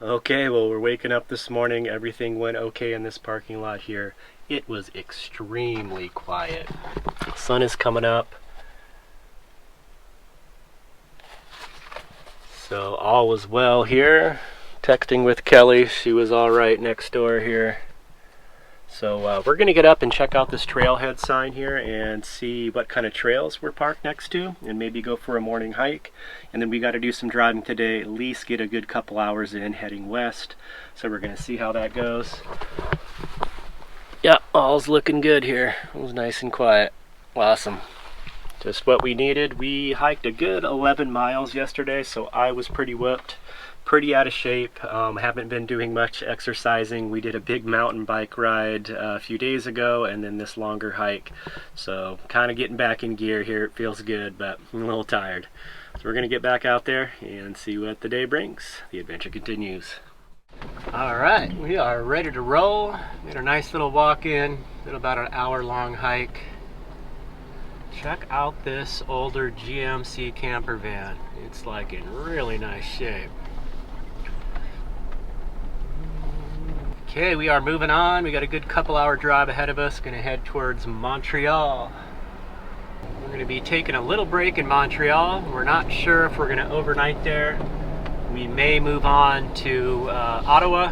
Okay, well, we're waking up this morning. Everything went okay in this parking lot here. It was extremely quiet. The sun is coming up. So all was well here. Texting with Kelly. She was all right next door here. So we're going to get up and check out this trailhead sign here and see what kind of trails we're parked next to and maybe go for a morning hike. And then we got to do some driving today, at least get a good couple hours in heading west. So we're going to see how that goes. Yeah, all's looking good here. It was nice and quiet. Awesome. Just what we needed. We hiked a good 11 miles yesterday, so I was pretty whooped. Pretty out of shape. Haven't been doing much exercising. We did a big mountain bike ride a few days ago and then this longer hike. So kind of getting back in gear here. It feels good, but I'm a little tired. So we're going to get back out there and see what the day brings. The adventure continues. Alright, we are ready to roll. Made a nice little walk in. Did about an hour-long hike. Check out this older GMC camper van. It's like in really nice shape. Okay, we are moving on. We got a good couple-hour drive ahead of us. Gonna head towards Montreal. We're gonna be taking a little break in Montreal. We're not sure if we're gonna overnight there. We may move on to Ottawa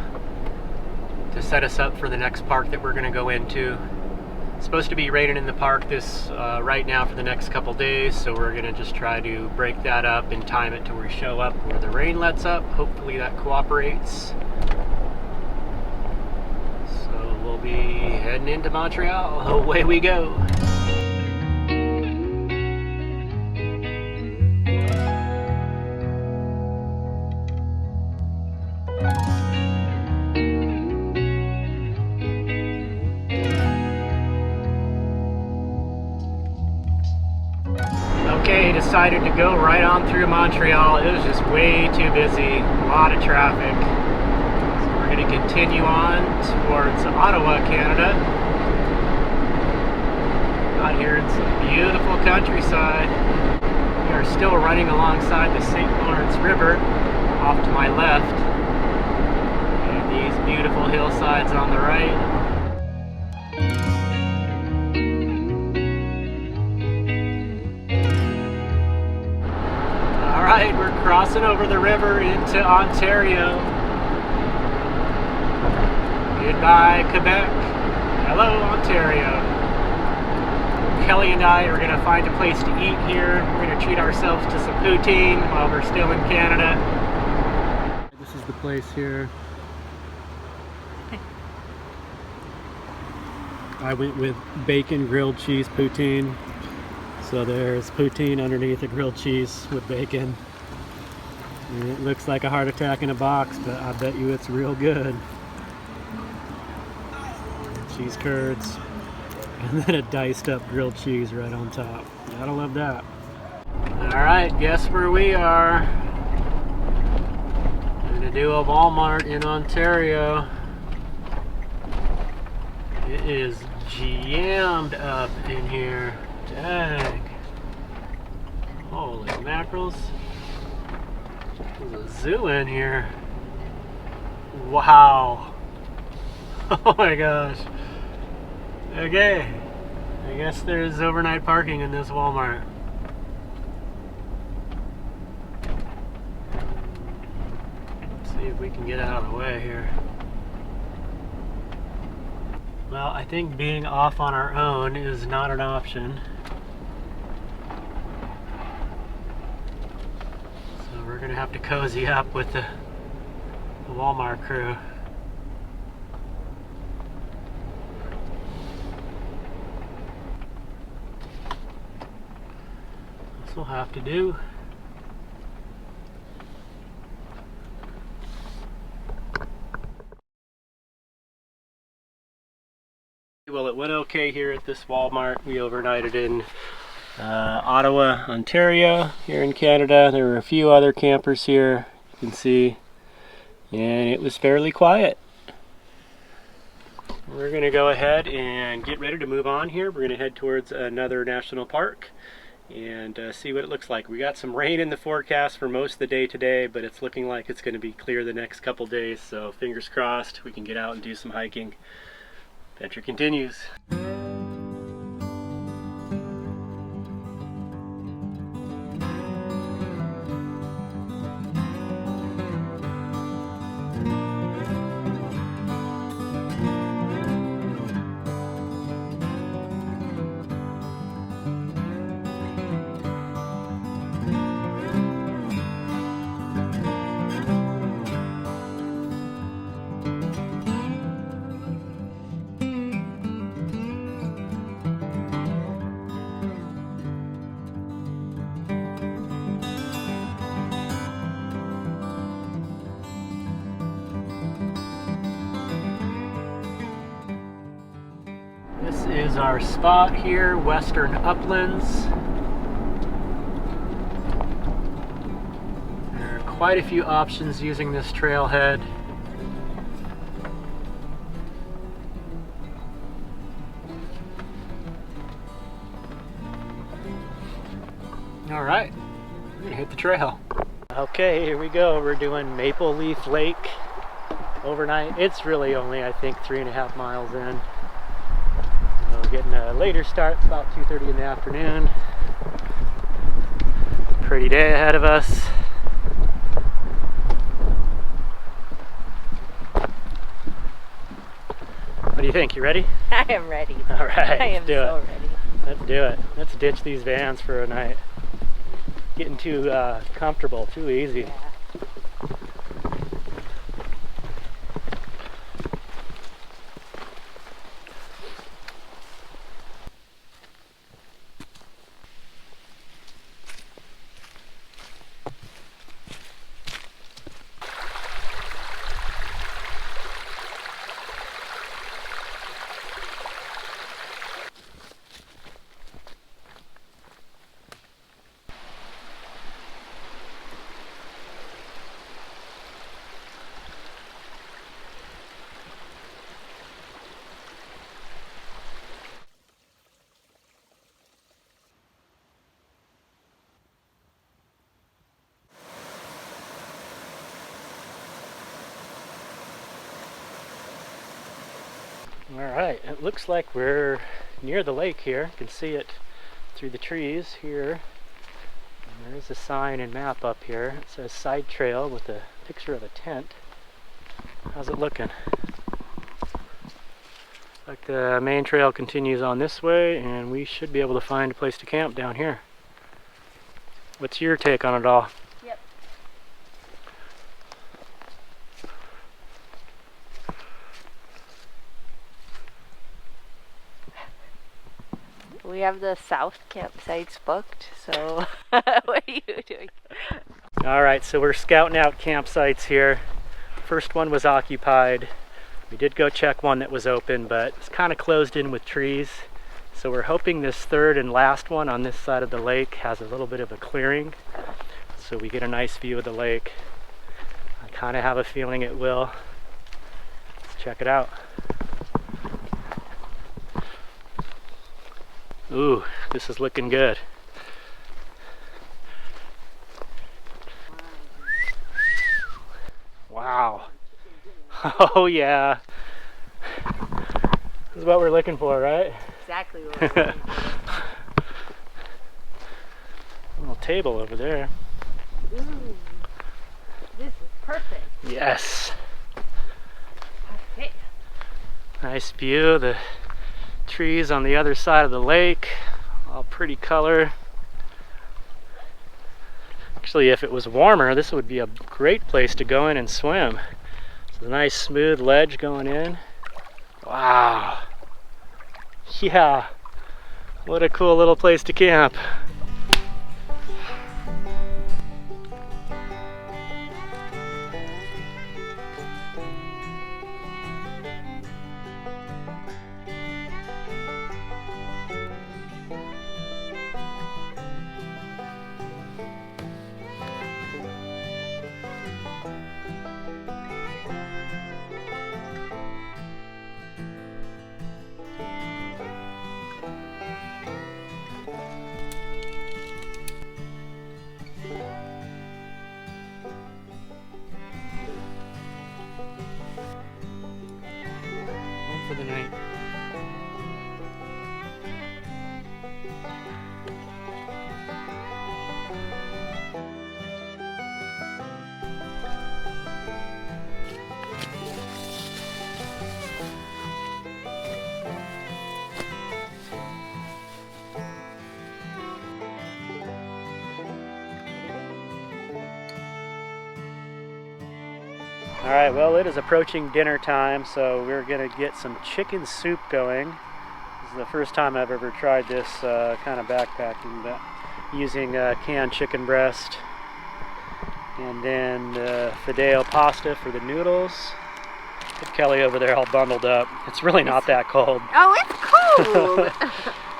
to set us up for the next park that we're gonna go into. It's supposed to be raining in the park this right now for the next couple days, so we're gonna just try to break that up and time it to where we show up where the rain lets up. Hopefully that cooperates. We'll be heading into Montreal. Away we go. Okay, decided to go right on through Montreal. It was just way too busy, a lot of traffic. We're going to continue on towards Ottawa, Canada. Out here in some beautiful countryside. We are still running alongside the St. Lawrence River off to my left. And these beautiful hillsides on the right. Alright, we're crossing over the river into Ontario. Goodbye, Quebec. Hello, Ontario. Kelly and I are going to find a place to eat here. We're going to treat ourselves to some poutine while we're still in Canada. This is the place here. I went with bacon grilled cheese poutine. So there's poutine underneath a grilled cheese with bacon. And it looks like a heart attack in a box, but I bet you it's real good. Cheese curds, and then a diced up grilled cheese right on top. Gotta love that. Alright, guess where we are? Gonna do a Walmart in Ontario. It is jammed up in here. Dang. Holy mackerels. There's a zoo in here. Wow. Oh my gosh. Okay. I guess there's overnight parking in this Walmart. Let's see if we can get out of the way here. Well, I think being off on our own is not an option. So we're gonna have to cozy up with the Walmart crew. This will have to do. Well, it went okay here at this Walmart. We overnighted in Ottawa, Ontario, here in Canada. There were a few other campers here, you can see, and it was fairly quiet. We're going to go ahead and get ready to move on here. We're going to head towards another national park, and see what it looks like. We got some rain in the forecast for most of the day today, but it's looking like it's going to be clear the next couple days, so fingers crossed we can get out and do some hiking. Adventure continues. This is our spot here, Western Uplands. There are quite a few options using this trailhead. All right, we're gonna hit the trail. Okay, here we go. We're doing Maple Leaf Lake overnight. It's really only, I think, 3.5 miles in. We're getting a later start. It's about 2:30 in the afternoon. Pretty day ahead of us. What do you think? You ready? I am ready. All right, I am so ready. Let's do it. Let's ditch these vans for a night. Getting too comfortable, too easy. Yeah. Alright, it looks like we're near the lake here. You can see it through the trees here. And there's a sign and map up here. It says side trail with a picture of a tent. How's it looking? Like the main trail continues on this way, and we should be able to find a place to camp down here. What's your take on it all? Yep. We have the south campsites booked, so what are you doing? Alright, so we're scouting out campsites here. First one was occupied. We did go check one that was open, but it's kind of closed in with trees. So we're hoping this third and last one on this side of the lake has a little bit of a clearing, so we get a nice view of the lake. I kind of have a feeling it will. Let's check it out. Ooh, this is looking good. Wow. Oh yeah. This is what we're looking for, right? Exactly what we're looking for. A little table over there. Ooh, this is perfect. Yes. Okay. Nice view. The trees on the other side of the lake, all pretty color. Actually, if it was warmer, this would be a great place to go in and swim. It's a nice smooth ledge going in. Wow. Yeah. What a cool little place to camp. Alright, well it is approaching dinner time, so we're going to get some chicken soup going. This is the first time I've ever tried this kind of backpacking, but using canned chicken breast. And then fideo pasta for the noodles. Get Kelly over there all bundled up. It's really not that cold. Oh, it's cold!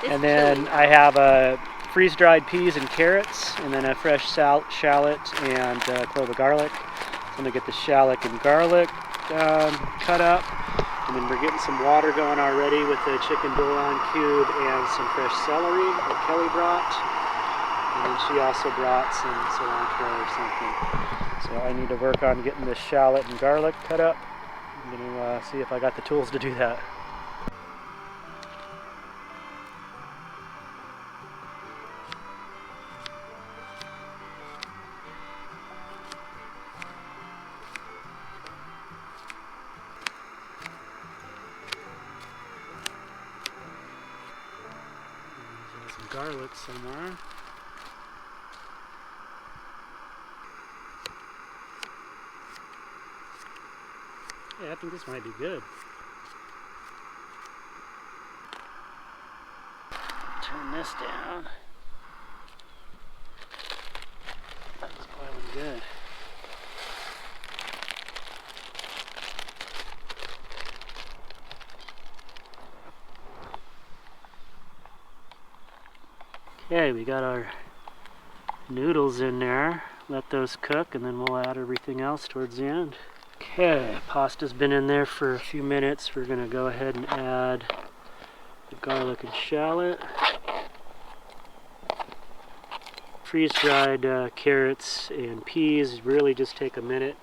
It's and then chilly. I have freeze-dried peas and carrots, and then a fresh shallot and a clove of garlic. So I'm going to get the shallot and garlic cut up. And then we're getting some water going already with the chicken bouillon cube and some fresh celery that Kelly brought. And then she also brought some cilantro or something. So I need to work on getting the shallot and garlic cut up. I'm going to see if I got the tools to do that. There's some garlic somewhere. Yeah, I think this might be good. Turn this down. That's boiling good. Okay, we got our noodles in there. Let those cook and then we'll add everything else towards the end. Okay, pasta's been in there for a few minutes. We're gonna go ahead and add the garlic and shallot. Freeze-dried carrots and peas really just take a minute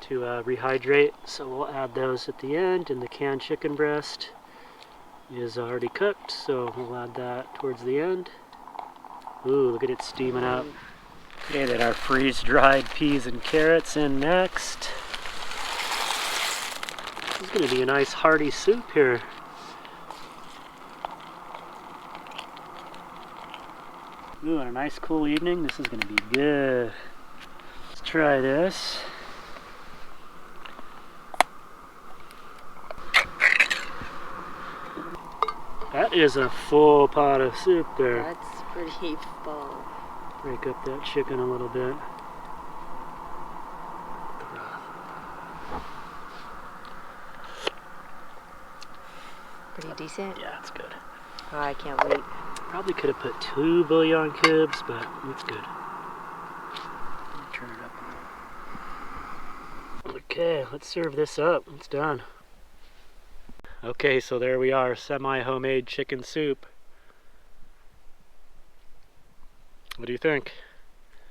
to rehydrate, so we'll add those at the end. And the canned chicken breast is already cooked, so we'll add that towards the end. Ooh, look at it steaming up. Okay, then our freeze-dried peas and carrots in next. This is going to be a nice hearty soup here. Ooh, on a nice cool evening, this is going to be good. Let's try this. That is a full pot of soup there. That's pretty full. Break up that chicken a little bit. Pretty decent? Yeah, it's good. Oh, I can't wait. Probably could have put 2 bouillon cubes, but it's good. Turn it up a little. Okay, let's serve this up. It's done. Okay, so there we are, semi-homemade chicken soup. What do you think?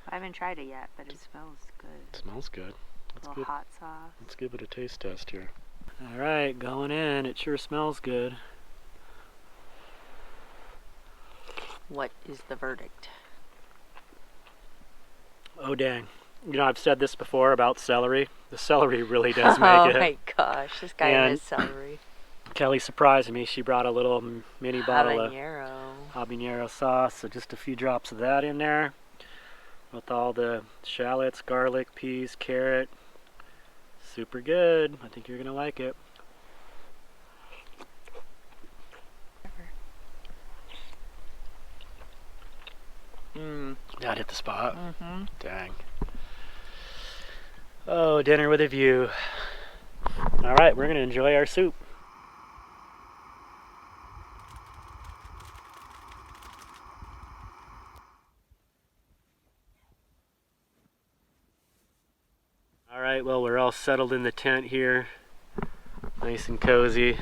I haven't tried it yet, but it smells good. It smells good. A little hot sauce. Let's give it a taste test here. Alright, going in. It sure smells good. What is the verdict? Oh dang. You know, I've said this before about celery. The celery really does make Oh it. my gosh, this guy And has celery. Kelly surprised me. She brought a little mini bottle of habanero sauce, so just a few drops of that in there with all the shallots, garlic, peas, carrot. Super good. I think you're gonna like it. That hit the spot. Dang. Oh, dinner with a view. All right, we're gonna enjoy our soup. All right, well, we're all settled in the tent here. Nice and cozy.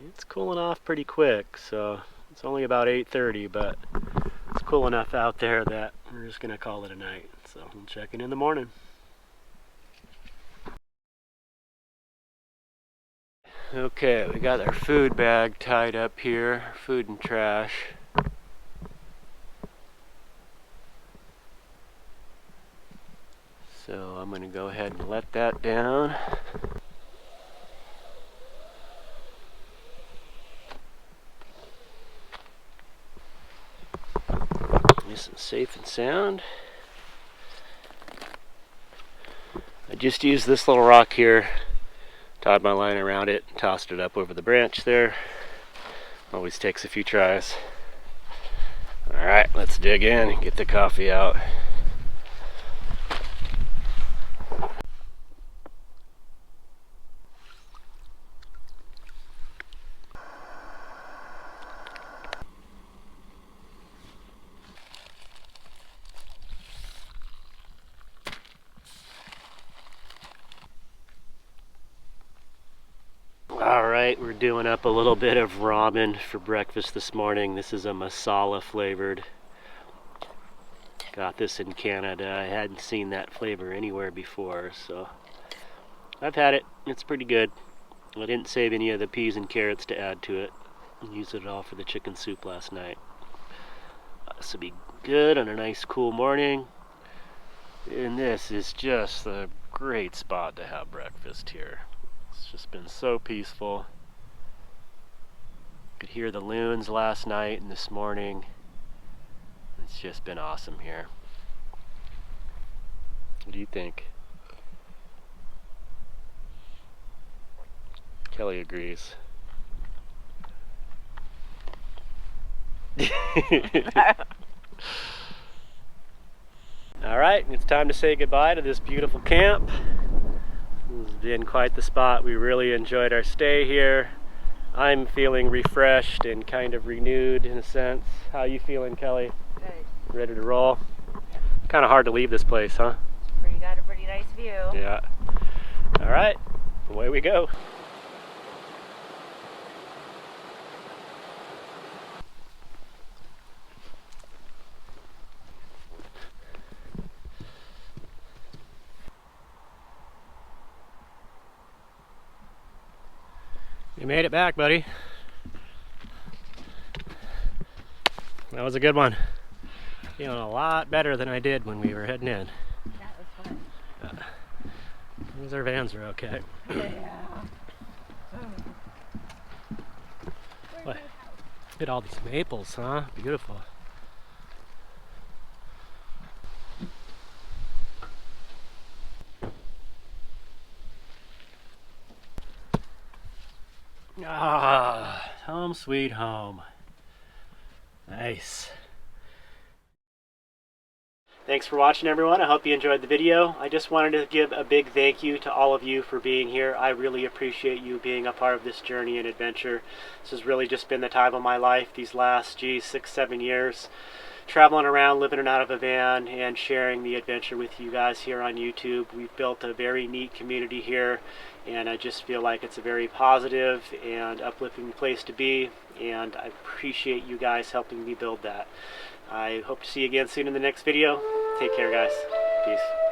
It's cooling off pretty quick, so it's only about 8:30, but it's cool enough out there that we're just gonna call it a night. So we'll check in the morning. Okay, we got our food bag tied up here, food and trash. So I'm gonna go ahead and let that down. Nice and safe and sound. just used this little rock here, tied my line around it, tossed it up over the branch there. Always takes a few tries. Alright, let's dig in and get the coffee out. Alright, we're doing up a little bit of ramen for breakfast this morning. This is a masala flavored. Got this in Canada. I hadn't seen that flavor anywhere before, so I've had it. It's pretty good. I didn't save any of the peas and carrots to add to it. I used it all for the chicken soup last night. This will be good on a nice cool morning. And this is just a great spot to have breakfast here. It's just been so peaceful. Could hear the loons last night and this morning. It's just been awesome here. What do you think? Kelly agrees. Alright, it's time to say goodbye to this beautiful camp. This has been quite the spot. We really enjoyed our stay here. I'm feeling refreshed and kind of renewed in a sense. How you feeling, Kelly? Good. Ready to roll? Kind of hard to leave this place, huh? You got a pretty nice view. Yeah. Alright, away we go. You made it back, buddy. That was a good one. Feeling a lot better than I did when we were heading in. That was fun. As long as our vans are okay. Yeah. What? Look at all these maples, huh? Beautiful. Ah, home sweet home. Nice. Thanks for watching, everyone. I hope you enjoyed the video. I just wanted to give a big thank you to all of you for being here. I really appreciate you being a part of this journey and adventure. This has really just been the time of my life these last, 6-7 years. Traveling around, living out of a van, and sharing the adventure with you guys here on YouTube. We've built a very neat community here, and I just feel like it's a very positive and uplifting place to be, and I appreciate you guys helping me build that. I hope to see you again soon in the next video. Take care, guys. Peace.